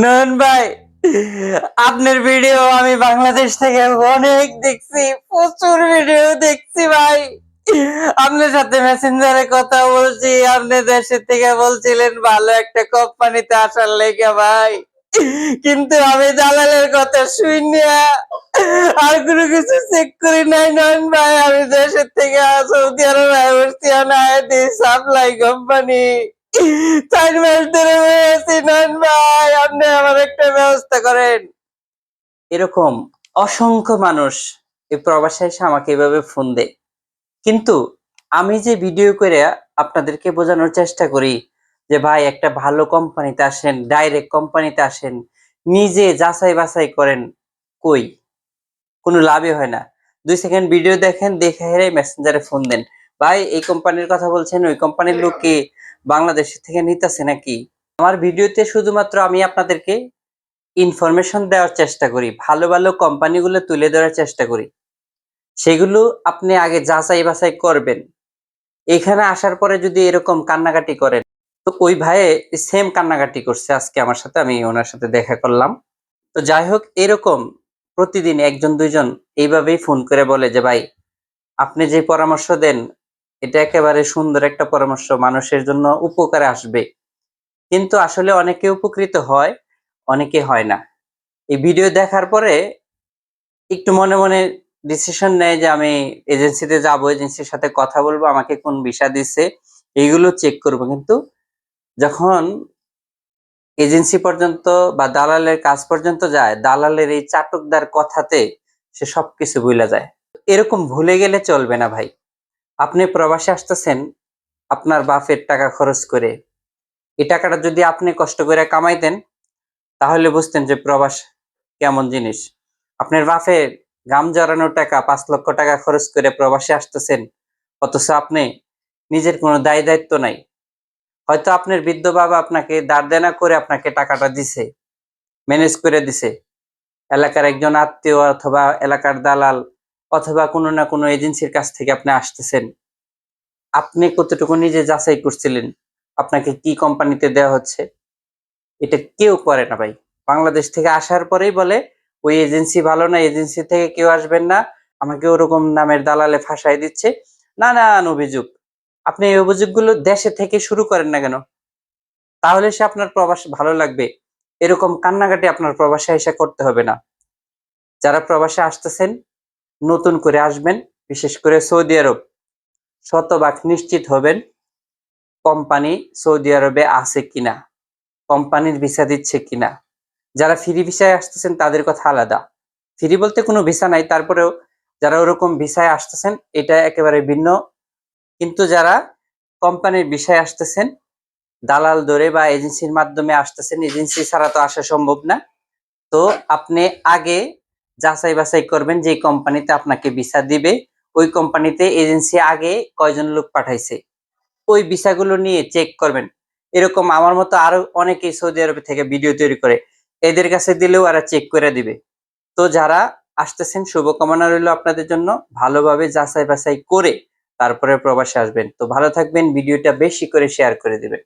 নয়ন ভাই, আপনার ভিডিও আমি বাংলাদেশ থেকে অনেক দেখছি, প্রচুর ভিডিও দেখছি ভাই। আপনার সাথে মেসেঞ্জারে কথা বলছি, আপনি দেশের থেকে বলছিলেন ভালো একটা কোম্পানিতে আসার লেগে ভাই। কিন্তু আমি দালালের কথা শুনি আর কোনো কিছু চেক করি নাই নয়ন ভাই। আমি দেশের থেকে সৌদি আরবে সাপ্লাই কোম্পানি 4 মাস ধরে হয়েছি নয়ন ভাই, আপনি আমার একটা ব্যবস্থা করেন। এরকম অসংখ্য মানুষ এই প্রবাসে এসে আমাকে এভাবে ফোন দেয়, কিন্তু আমি যে ভিডিও করে আপনাদেরকে বোঝানোর চেষ্টা করি যে ভাই একটা ভালো কোম্পানিতে আসেন, ডাইরেক্ট কোম্পানিতে আসেন, নিজে যাচাই বাছাই করেন, কই কোনো লাভই হয় না। 2 সেকেন্ড ভিডিও দেখেন, দেখে হেরে মেসেঞ্জারে ফোন দেন, ভাই এই কোম্পানির কথা বলছেন, ওই কোম্পানির লোক কি বাংলাদেশ থেকে নিতেছে নাকি? আমার ভিডিওতে শুধুমাত্র আমি আপনাদেরকে ইনফরমেশন দেওয়ার চেষ্টা করি, ভালো ভালো কোম্পানিগুলো তুলে ধরার চেষ্টা করি, সেগুলো আপনি আগে যাচাই বাছাই করবেন। এখানে আসার পরে যদি এরকম কান্নাকাটি করেন, তো ওই ভাই সেম কান্নাকাটি করছে আজকে আমার সাথে, আমি ওনার সাথে দেখা করলাম। তো যাই হোক, এরকম প্রতিদিন একজন দুইজন এইভাবেই ফোন করে বলে যে ভাই আপনি যে পরামর্শ দেন এটা একেবারে সুন্দর একটা পরামর্শ, মানুষের জন্য উপকারে আসবে। কিন্তু আসলে অনেকে উপকৃত হয়, অনেকে হয় না। এই ভিডিও দেখার পরে একটু মনে মনে ডিসিশন নেয় যে আমি এজেন্সিতে যাব, এজেন্সির সাথে কথা বলবো, আমাকে কোন ভিসা দিচ্ছে এইগুলো চেক করব। কিন্তু যখন এজেন্সি পর্যন্ত বা দালালের কাজ পর্যন্ত যায়, দালালের এই চাটুকদার কথাতে সে সবকিছু ভুলে যায়। এরকম ভুলে গেলে চলবে না ভাই। আপনি প্রবাসে আসতেছেন আপনার বাপের টাকা খরচ করে, এই টাকাটা যদি আপনি কষ্ট করে কামাইতেন তাহলে বুঝতেন যে প্রবাস কেমন জিনিস। আপনার বাপের ঘাম জড়ানো টাকা, 5 লক্ষ টাকা খরচ করে প্রবাসে আসতেছেন, অথচ আপনি নিজের কোনো দায় দায়িত্ব নাই। হয়তো আপনার বৃদ্ধ বাবা আপনাকে ধার দেনা করে আপনাকে টাকাটা দিছে, ম্যানেজ করে দিছে। এলাকার একজন আত্মীয় অথবা এলাকার দালাল অথবা কোনো না কোনো এজেন্সির কাছ থেকে আপনি আসতেছেন। আপনি কতটুকু নিজে যাচাই করছিলেন আপনাকে কি কোম্পানিতে দেওয়া হচ্ছে? এটা কেউ করে না ভাই। বাংলাদেশ থেকে আসার পরেই বলে ওই এজেন্সি ভালো না, এজেন্সি থেকে কেউ আসবেন না, আমাকে ওরকম নামের দালালে ফাঁসাই দিচ্ছে, নানান অভিযোগ। আপনি এই অভিযোগগুলো দেশে থেকে শুরু করেন না কেন? তাহলে সে আপনার প্রবাস ভালো লাগবে। এরকম কান্নাকাটি আপনার প্রবাসে এসে করতে হবে না। যারা প্রবাসে আসতেছেন নতুন করে আসবেন, বিশেষ করে সৌদি আরব, শতভাগ নিশ্চিত হবেন কোম্পানি সৌদি আরবে আছে কিনা, কোম্পানির ভিসা দিচ্ছে কিনা। যারা ফ্রি ভিসায় আসতেছেন তাদের কথা আলাদা, ফ্রি বলতে কোনো ভিসা নাই, তারপরেও যারা ওরকম ভিসায় আসতেছেন এটা একেবারে ভিন্ন। কিন্তু যারা কোম্পানির ভিসায় আসতেছেন, দালাল ধরে বা এজেন্সির মাধ্যমে আসতেছেন, এজেন্সি ছাড়া তো আসা সম্ভব না। তো আপনি আগে যাচাই বাছাই করবেন যে কোম্পানিতে আপনাকে ভিসা দিবে, ওই কোম্পানিতে এজেন্সি আগে কয়জন লোক পাঠাইছে, ওই ভিসাগুলো নিয়ে চেক করবেন। এরকম আমার মতো আরো অনেকেই সৌদি আরব থেকে ভিডিও তৈরি করে, এদের কাছে দিলেও এরা চেক করে দিবে। তো যারা আসতেছেন শুভকামনা রইল আপনাদের জন্য, ভালোভাবে যাচাই বাছাই করে তারপরে প্রবাসে আসবেন। তো ভালো থাকবেন, ভিডিওটা বেশি করে শেয়ার করে দিবেন।